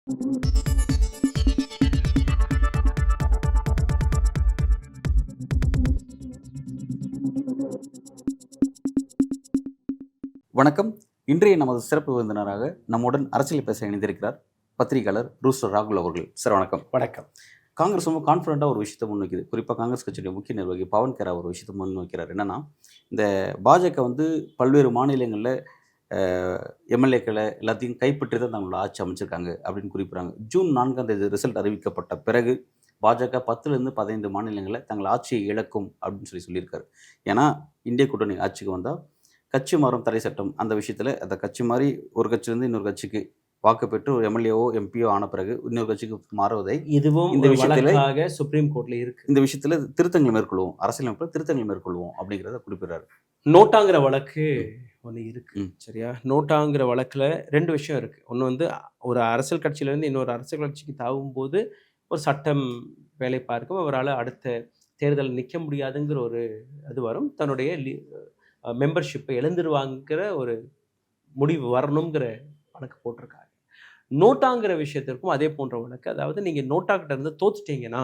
வணக்கம். இன்றைய நமது சிறப்பு விருந்தினராக நம்முடன் அரசியல் பேச இணைந்திருக்கிறார் பத்திரிகையாளர் ரூஸ்டர் ராகுல் அவர்கள். சார் வணக்கம். வணக்கம். காங்கிரஸ் ரொம்ப கான்ஃபிடண்ட்டாக ஒரு விஷயத்தை முன்வைக்குது. குறிப்பாக காங்கிரஸ் கட்சியுடைய முக்கிய நிர்வாகி பவன் கேரா ஒரு விஷயத்தை முன்வைக்கிறார். என்னென்னா, இந்த பாஜக பல்வேறு மாநிலங்களில் எம்எல்ஏக்களை எல்லாத்தையும் கைப்பற்றி தான் தங்களோட ஆட்சி அமைச்சிருக்காங்க அப்படின்னு குறிப்பிட்றாங்க. ஜூன் 4 ரிசல்ட் அறிவிக்கப்பட்ட பிறகு பாஜக 10லேருந்து 15 மாநிலங்களில் தங்கள் ஆட்சியை இழக்கும் அப்படின்னு சொல்லியிருக்காரு. ஏன்னா இந்திய கூட்டணி ஆட்சிக்கு வந்தால் கட்சி மாறும் தடை சட்டம், அந்த விஷயத்தில் அந்த கட்சி மாறி ஒரு கட்சியிலேருந்து இன்னொரு கட்சிக்கு வாக்கு பெற்று ஒரு எம்எல்ஏஓ எம்பியோ ஆன பிறகு இன்னொரு கட்சிக்கு மாறுவதை இதுவும் இந்த விஷயத்தில் சுப்ரீம் கோர்ட்ல இருக்கு. இந்த விஷயத்தில் திருத்தங்களை மேற்கொள்வோம், அரசியலமைப்பில் திருத்தங்களை மேற்கொள்வோம் அப்படிங்கிறத குறிப்பிடுறாரு. நோட்டாங்கிற வழக்கு ஒன்று இருக்கு. சரியா? நோட்டாங்கிற வழக்கில் 2 விஷயம் இருக்கு. ஒன்று ஒரு அரசியல் கட்சியிலேருந்து இன்னொரு அரசியல் கட்சிக்கு தாவும்போது ஒரு சட்டம் வேலை பார்க்கும், அவரால் அடுத்த தேர்தல் நிற்க முடியாதுங்கிற ஒரு அது வரும், தன்னுடைய மெம்பர்ஷிப்பை இழந்துருவாங்கிற ஒரு முடிவு வரணுங்கிற வழக்கு போட்டிருக்காங்க. நோட்டாங்கிற விஷயத்திற்கும் அதே போன்ற வழக்கு. அதாவது நீங்கள் நோட்டாக்கிட்ட இருந்து தோத்துட்டீங்கன்னா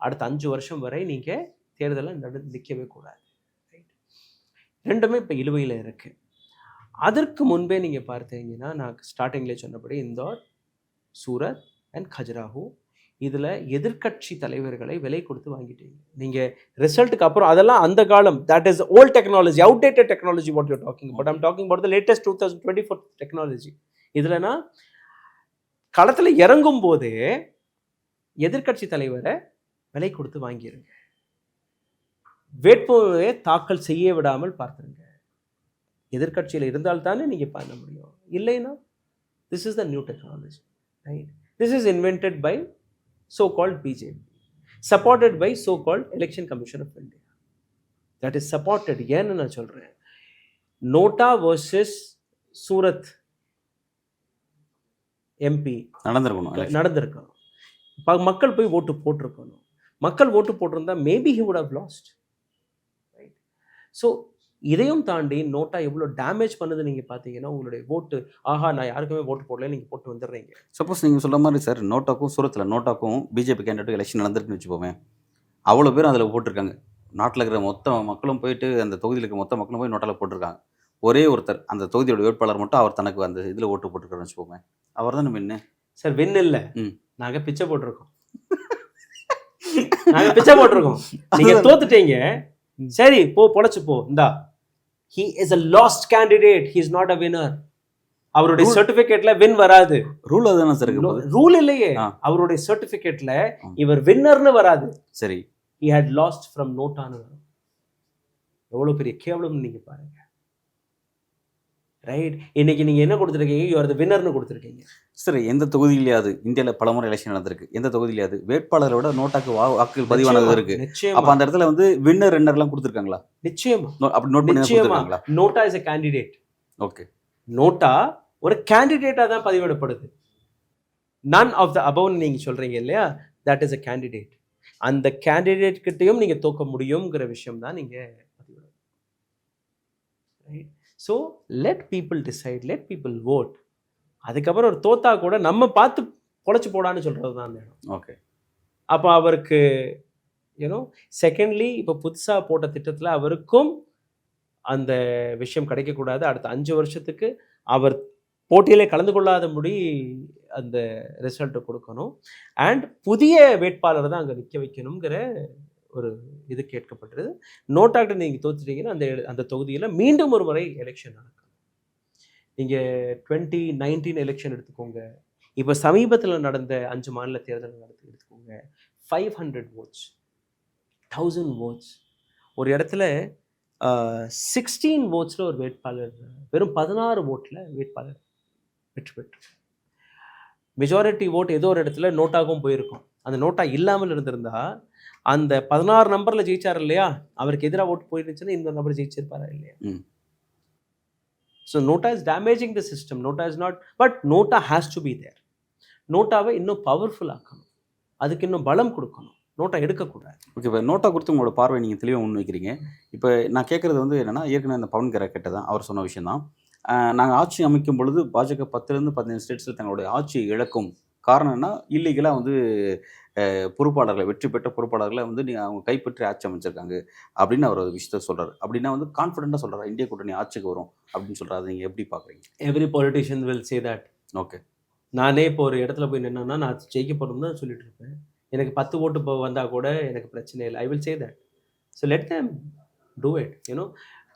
அடுத்த 5 வருஷம் வரை நீங்கள் தேர்தலை நிற்கவே கூடாது. ரெண்டுமே இப்போ இழுவையில் இருக்குது. அதற்கு முன்பே நீங்கள் பார்த்தீங்கன்னா, நான் ஸ்டார்டிங்லேயே சொன்னபடி இந்தோர், சூரத் அண்ட் கஜுராஹோ, இதில் எதிர்கட்சி தலைவர்களை விலை கொடுத்து வாங்கிட்டீங்க. நீங்கள் ரிசல்ட்டுக்கு அப்புறம் அதெல்லாம் அந்த காலம், that is old technology, outdated technology what you're talking but I'm talking about the latest 2024 technology. இதுலனா களத்தில் இறங்கும் போதே எதிர்கட்சி தலைவரை விலை கொடுத்து வாங்கிடுங்க, வேட்புமனுவை தாக்கல் செய்ய விடாமல் பார்த்துருங்க. எதிர்கட்சியில் இருந்தால் தானே நீங்கள் பண்ண முடியும், இல்லைன்னா this is the new technology, right? This is invented by so-called BJP, supported by so-called Election Commission of India. That is supported. ஏன்னு நான் சொல்கிறேன், நோட்டா வர்சஸ் சூரத் எம்பி நடந்திருக்கணும். மக்கள் போய் ஓட்டு போட்டிருக்கணும். மக்கள் ஓட்டு போட்டிருந்தா maybe he would have lost, right? So இதையும் தாண்டி நோட்டா எவ்வளோ டேமேஜ் பண்ணுது நீங்கள் பார்த்தீங்கன்னா, உங்களுடைய ஓட்டு, ஆஹா நான் யாருக்குமே ஓட்டு போடல, நீங்கள் போட்டு வந்துடுறீங்க. சப்போஸ் நீங்கள் சொல்ல மாதிரி சார், நோட்டாக்கும் சூரத்தில் நோட்டாக்கும் பிஜேபி கேண்டிடேட் எலெக்ஷன் நடந்திருக்குன்னு வச்சுப்போமே, அவ்வளோ பேரும் அதில் போட்டிருக்காங்க. நாட்டில் இருக்கிற மொத்த மக்களும் போயிட்டு, அந்த தொகுதியில் இருக்கிற மொத்த மக்களும் போய் நோட்டாவில் போட்டிருக்காங்க. ஒரே ஒருத்தர் அந்த தொகுதியோட வேட்பாளர் மட்டும் அவர் தனக்கு அந்த இதில் ஓட்டு போட்டிருக்காருன்னு வச்சுப்போமே, அவர் தான் வின்னு. சார் வின் இல்லை, நாங்கள் பிச்சை போட்டிருக்கோம். நாங்கள் பிச்சை போட்டிருக்கோம். நீங்கள் தோத்துட்டீங்க, சரி பொழைச்சு போ, இந்தா. He is a lost candidate, he is not a winner. அவருடைய சர்டிபிகேட்ல வின் வராது. ரூல் அதுதானே சார்? ரூல் இல்லையே, அவருடைய சர்டிபிகேட்ல இவர் வின்னர்னு வராது. சரி, he had lost from நோட்டான்னு வரும். எவ்வளவு பெரிய கேவலம் நீங்க பாருங்க, ரைட்? இன்னைக்கு நீங்க என்ன கொடுத்துருக்கீங்க? யூ ஆர் தி வின்னர்னு கொடுத்துருக்கீங்க. சரி, எந்த தொகுதியிலேயாவது இந்தியாவில் பலமுறை எலெக்ஷன் நடந்திருக்கு, எந்த தொகுதியிலேயாவது வேட்பாளரோட நோட்டாக்கு வாக்குகள் பதிவானது இருக்கு. அப்ப அந்த இடத்துல வின்னர் ரெண்டர்லாம் கொடுத்துருக்காங்களா? நிச்சயமா. அப்படி நோட் பண்ணி கொடுத்துருக்காங்களா? NOTA is a candidate. Okay, NOTA ஒரு கேண்டிடேட்டா தான் பதிவிடப்படுது. none of the above நீங்க சொல்றீங்க இல்லையா, that is a candidate. அந்த கேண்டிடேட் கிட்டையும் நீங்க தோக்க முடியும்ங்கிற விஷயம் தான் நீங்க பதிவிடணும், right? So let people decide, let people vote. அதுக்கப்புறம் ஒரு தோத்தா கூட நம்ம பார்த்து பொழைச்சி போடான்னு சொல்கிறது தான் அந்த இடம். ஓகே. அப்போ அவருக்கு செகண்ட்லி இப்போ புதுசாக போட்ட திட்டத்தில் அவருக்கும் அந்த விஷயம் கிடைக்கக்கூடாது. அடுத்த 5 வருஷத்துக்கு அவர் போட்டியிலே கலந்து கொள்ளாதபடி அந்த ரிசல்ட்டை கொடுக்கணும். அண்ட் புதிய வேட்பாளர் தான் அங்கே நிற்க வைக்கணுங்கிற ஒரு இது கேட்கப்பட்டது. நோட்டாக்கிட்ட நீங்கள் தோத்துட்டீங்கன்னா அந்த தொகுதியில் மீண்டும் ஒரு முறை எலெக்ஷன் நடக்கும். நீங்கள் 2019 எலெக்ஷன் எடுத்துக்கோங்க, இப்போ சமீபத்தில் நடந்த 5 மாநில தேர்தல் எடுத்துக்கோங்க, 500 votes, 1000 votes. ஒரு இடத்துல 16 votes ஒரு வேட்பாளர், வெறும் 16 voteல வேட்பாளர் வெற்றி பெற்று. மெஜாரிட்டி ஓட் ஏதோ ஒரு இடத்துல நோட்டாகவும் போயிருக்கும். அந்த நோட்டா இல்லாமல் இருந்திருந்தா அந்த 16 நம்பர்ல ஜெயிச்சார் இல்லையா, அவருக்கு எதிராக ஓட்டு போயிருந்துச்சுன்னா இந்த நம்பர் ஜெயிச்சிருப்பாரா இல்லையா? So NOTA is damaging the system. NOTA is not, but NOTA has to be there. நோட்டாவை இன்னும் பவர்ஃபுல் ஆக்கணும், அதுக்கு இன்னும் பலம் கொடுக்கணும். நோட்டா எடுக்கக்கூடாது. ஓகே, இப்போ நோட்டா கொடுத்து உங்களோட பார்வை நீங்கள் தெளிவாக முன் வைக்கிறீங்க. இப்போ நான் கேட்குறது என்னென்னா, ஏற்கனவே இந்த பவன் கேரா கிட்ட தான் அவர் சொன்ன விஷயம் தான், நாங்கள் ஆட்சி அமைக்கும் பொழுது பாஜக 10லேருந்து 15 ஸ்டேட்ஸில் தங்களுடைய ஆட்சியை இழக்கும் காரணம் என்ன, இல்லீகலாக வந்து பொறுப்பாளர்களை, வெற்றி பெற்ற பொறுப்பாளர்களை வந்து அவங்க கைப்பற்றி ஆட்சி அமைச்சிருக்காங்க அப்படின்னு அவர் ஒரு விஷயத்த சொல்றாரு. அப்படின்னா வந்து கான்ஃபிடென்ட்டாக சொல்றாரு இந்தியா கூட்டணி ஆட்சிக்கு வரும் அப்படின்னு சொல்றாரு. அதை நீங்கள் எப்படி பார்க்குறீங்க? Every politician will say that. Okay. நானே இப்போ ஒரு இடத்துல போய் நின்னா நான் ஜெயிக்க போறோம்னு தான் சொல்லிட்டு இருப்பேன். எனக்கு 10 ஓட்டு வந்தா கூட எனக்கு பிரச்சனை இல்லை. I will say that. So let them do it. You know,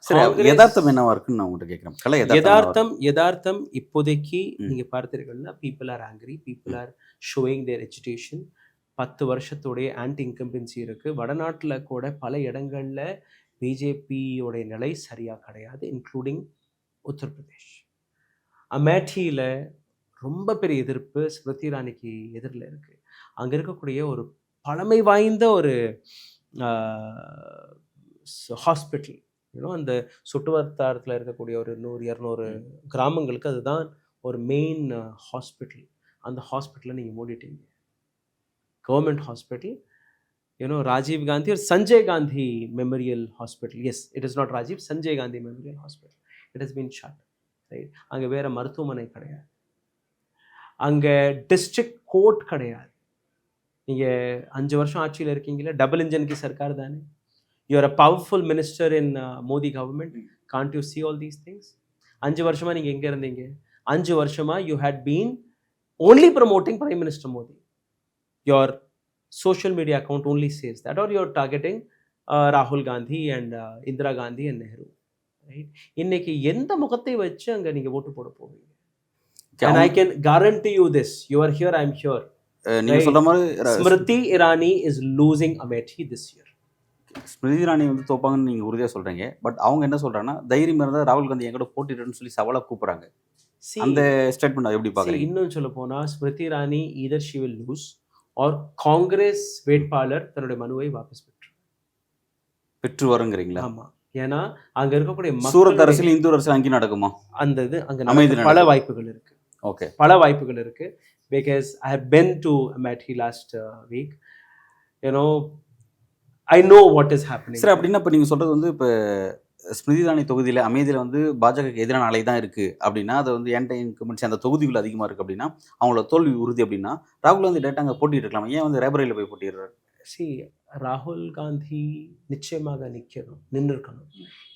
சரி, யதார்த்தம் என்னவா இருக்குன்னு நான் உங்கள்கிட்ட கேட்குறேன். யதார்த்தம் இப்போதைக்கு நீங்க பார்த்தீர்கள்னா people are angry, people are showing their education. 10 வருஷத்துடைய ஆன்டி இன்கம்பன்சி இருக்கு. வடநாட்டில் கூட பல இடங்கள்ல பிஜேபியோடைய நிலை சரியா கிடையாது, இன்க்ளூடிங் உத்தரப்பிரதேஷ். அமேட்டியில் ரொம்ப பெரிய எதிர்ப்பு ஸ்மிருதி இரானிக்கு எதிரில் இருக்கு. அங்கே இருக்கக்கூடிய ஒரு பழமை வாய்ந்த ஒரு ஹாஸ்பிட்டல், அந்த சுற்றுவட்டாரத்தில் இருக்கக்கூடிய ஒரு 100-200 கிராமங்களுக்கு அதுதான் ஒரு மெயின் ஹாஸ்பிட்டல். அந்த ஹாஸ்பிட்டலை நீங்கள் மூடிட்டீங்க. கவர்மெண்ட் ஹாஸ்பிட்டல், ராஜீவ் காந்தி और Sanjay Gandhi memorial hospital. yes, it is not Rajiv, Sanjay Gandhi memorial hospital. it has been shut. right? அங்கே வேற மருத்துவமனை கிடையாது. அங்கே டிஸ்ட்ரிக்ட் கோர்ட் கிடையாது. நீங்கள் 5 வருஷம் ஆட்சியில் இருக்கீங்களா, டபுள் இன்ஜின் கி சர்க்கார் தானே. You are a powerful minister in Modi government. Can't you see all these things? 5 வருஷமாக நீங்கள் எங்கே இருந்தீங்க? 5 வருஷமாக you had been only promoting prime minister Modi. your social media account only says that, or you're targeting Rahul Gandhi and Indira Gandhi and Nehru. right? இன்னைக்கு எந்த முகத்தை வச்சு அங்க நீங்க ஓட்டு போட போவீங்க? and I can guarantee you this, you are here, I'm here. நீங்க சொல்ற மாதிரி Smriti Irani is losing Amethi this year. Smriti Irani வந்து தோப்பாங்கன்னு நீங்க உறுதியா சொல்றீங்க. பட் அவங்க என்ன சொல்றாங்கன்னா, தைரியம் இருந்தால் ராகுல் காந்தி என் கூட போட்டிடுன்னு சொல்லி சவாலா கூப்பிடுறாங்க. அந்த ஸ்டேட்மெண்ட் எப்படி பாக்குறீங்க? இன்னும் சொல்ல போனா Smriti Irani either she will lose or Congress வேட்பாளர் தன்னுடைய மனுவை வாபஸ் பெற்று வருங்கிறீங்களா? ஆமா. ஏன்னா அங்க இருக்கக்கூடிய சூரத் அரசியல் இந்து அரசியல் அங்கே நடக்குமா? அந்த இது அங்க பல வாய்ப்புகள் இருக்கு. ஓகே, பல வாய்ப்புகள் இருக்கு. Because I have been to Amethi last week. I know what is happening. சரி, அப்படின்னா இப்போ நீங்கள் சொல்கிறது வந்து இப்போ ஸ்மிருதி இரானி தொகுதியில் அமேதியில் வந்து பாஜகவுக்கு எதிரான அலை தான் இருக்குது அப்படின்னா, அது வந்து ஆன்டி இன்கம்பன்சி அந்த தொகுதிகள் அதிகமாக இருக்குது அப்படின்னா, அவங்களோட தோல்வி உறுதி அப்படின்னா, ராகுல் காந்தி டேட்டா அங்கே போட்டிட்டு இருக்கலாம். ஏன் வந்து ரேபரேலியில் போய் போட்டிடுறாரு? ராகுல் காந்தி நிச்சயமாக நின்று இருக்கணும்.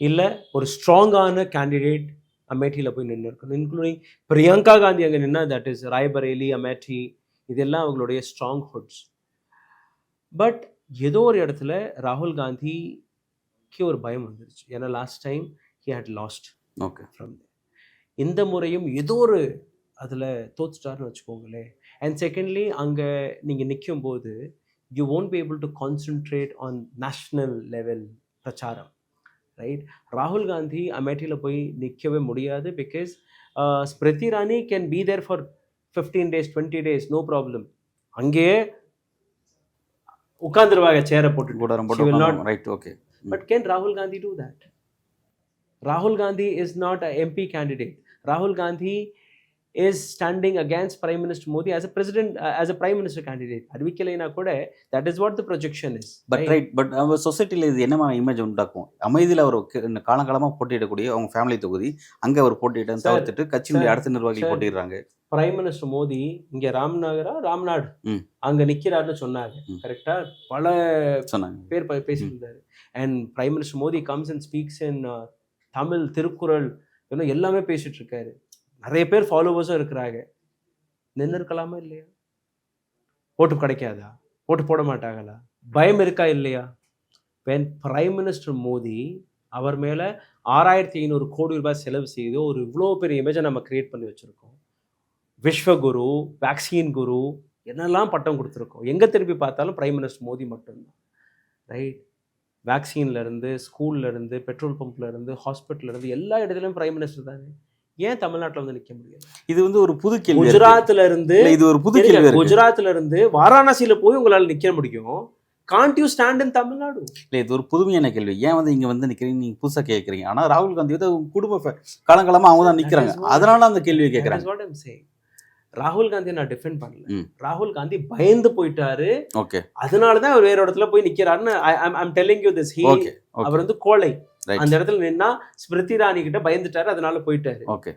இல்லை ஒரு ஸ்ட்ராங்கான கேண்டிடேட் அமேட்டியில் போய் நின்று இருக்கணும். இன்க்ளூடிங் பிரியங்கா காந்தி அங்கே நின்னா, தட் இஸ் ராய்பரேலி, அமேட்டி, இதெல்லாம் அவங்களுடைய ஸ்ட்ராங் ஹுட்ஸ். பட் ஏதோ ஒரு இடத்துல ராகுல் காந்திக்கு ஒரு பயம் வந்துருச்சு. ஏன்னா last time he had lost. Okay, from இந்த முறையும் ஏதோ ஒரு அதில் தோத்துட்டாருன்னு வச்சுக்கோங்களேன். அண்ட் செகண்ட்லி, அங்கே நீங்கள் நிற்கும் போது you won't be able to concentrate on national level பிரச்சாரம். ரைட்? ராகுல் காந்தி அமேட்டியில் போய் நிற்கவே முடியாது. Because Smriti Irani can be there for 15 days 20 days, no problem. அங்கேயே உட்காந்துருவாங்க சேரை போட்டு. Right, okay. But can Rahul Gandhi do that? Rahul Gandhi is not a MP candidate. Rahul Gandhi is standing against Prime Minister Modi as a president, as a Prime Minister candidate. அறிவிக்கலைனா கூட that is what the projection is. But நம்ம சொசைட்டியில் இது என்னமா image உண்டாக்கும்? அமைதியில் அவர் காலங்காலமாக போட்டியிடக்கூடிய அவங்க family தொகுதி, அங்கே அவர் போட்டியிட தவிர்த்துட்டு கட்சியினுடைய அடுத்த நிர்வாகிகள் போட்டிடுறாங்க. பிரைம் மினிஸ்டர் மோடி இங்கே ராம்நாடு அங்கே நிற்கிறாருன்னு சொன்னாங்க. கரெக்டா? பல பேர் பேசியிருந்தாரு. And prime minister Modi comes and speaks in Tamil, Thirukkural, எல்லாமே பேசிட்டு இருக்காரு. நிறைய பேர் ஃபாலோவர்ஸும் இருக்கிறாங்க. நின்று இருக்கலாமா இல்லையா? ஓட்டு கிடைக்காதா? ஓட்டு போட மாட்டாங்களா? பயம் இருக்கா இல்லையா? when பிரைம் மினிஸ்டர் மோடி அவர் மேலே 6500 கோடி ரூபாய் செலவு செய்து ஒரு இவ்வளோ பெரிய இமேஜை நம்ம கிரியேட் பண்ணி வச்சுருக்கோம். விஸ்வகுரு, வேக்சின் குரு, என்னெல்லாம் பட்டம் கொடுத்துருக்கோம். எங்கே திருப்பி பார்த்தாலும் பிரைம் மினிஸ்டர் மோடி மட்டும்தான். ரைட்? வேக்சின்லேருந்து, ஸ்கூல்லேருந்து, பெட்ரோல் பம்ப்லேருந்து, ஹாஸ்பிட்டல்லேருந்து எல்லா இடத்துலையும் பிரைம் மினிஸ்டர் தானே. ஏன் தமிழ்நாட்டில் வந்து நிற்க முடியாது? இது வந்து ஒரு புது கேள்வி. குஜராத்ல இருந்து இது ஒரு புது கேள்வி. குஜராத்ல இருந்து வாரணாசியில போய் உங்களால் நிற்க முடியும். Gantt you stand in Tamil Nadu? இல்லை, இது ஒரு புதுமையான கேள்வி. ஏன் வந்து இங்கே வந்து நிற்கிறீங்க, நீங்கள் புதுசாக கேட்குறீங்க. ஆனால் ராகுல் காந்தி வந்து குடும்ப காலங்காலமாக அவங்க தான் நிற்கிறாங்க. அதனால அந்த கேள்வியை கேட்குறாங்க. ராகுல் காந்தி நான் டிஃபெண்ட் பண்ணல. ராகுல் காந்தி பயந்து போயிட்டாரு. ஓகே, அதனாலதான் அவர் வேற இடத்துல போய் நிக்கிறாருன்னு ஐம் டெல்லிங் யூ திஸ். அவர் வந்து கோழை. அந்த இடத்துல நின்னா ஸ்மிருதி இரானி கிட்ட பயந்துட்டாரு, அதனால போயிட்டாரு. Okay.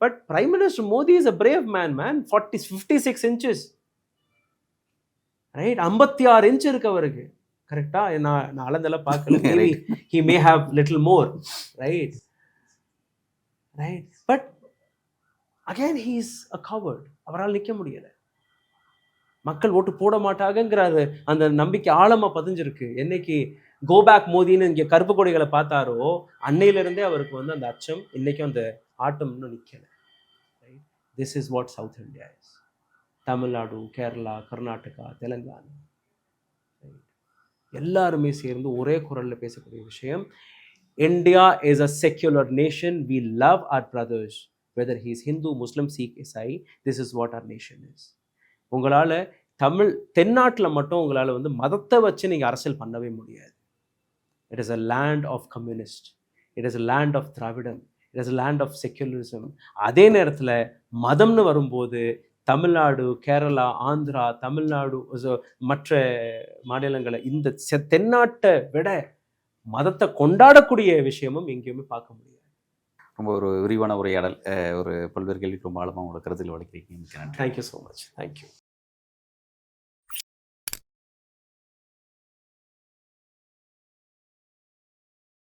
But prime minister Modi is a brave man. 56 inches right. 56 inch இருக்கு அவருக்கு. கரெக்டா? நான் அளந்தெல்லாம் பார்க்கல. Maybe he may have little more, right? Right. But again he is a coward. அவரால் நிக்க முடியல. மக்கள் ஓட்டு போட மாட்டாங்கங்கிறாரு. அந்த நம்பிக்கை ஆழமா பதிஞ்சிருக்கு. என்னைக்கு கோ பேக் மோதின்னு இங்க கருப்பு கொடிகளை பார்த்தாரோ அன்னையில இருந்தே அவருக்கு வந்து அந்த அச்சம், இன்னைக்கும் அந்த ஆட்டம் இன்னும் நிக்கல. Right? This is what South India is. Tamil Nadu, Kerala, Karnataka, Telangana, எல்லாருமே சேர்ந்து ஒரே குரல்ல பேசக்கூடிய விஷயம், India is a secular nation. We love our brothers whether he is Hindu, Muslim, Sikh, Isai. This is what our nation is. உங்களால் தென்னாட்டில் மட்டும் உங்களால் வந்து மதத்தை வச்சு நீங்கள் அரசியல் பண்ணவே முடியாது. It is a land of communist, it is a land of Dravidam, it is a land of secularism. அதே நேரத்தில் மதம்னு வரும்போது தமிழ்நாடு, கேரளா, ஆந்திரா, தமிழ்நாடு, மற்ற மாநிலங்களை இந்த தென்னாட்டை விட மதத்தை கொண்டாடக்கூடிய விஷயமும் எங்கேயுமே பார்க்க முடியாது. ரொம்ப ஒரு விரிவான உரையாடல், ஒரு பல்வேறு கேள்விக்கு ரொம்ப ஆழமாக உங்களோட கருத்துக்கள் வளர்க்கிறீங்க. Thank you so much. தேங்க்யூ.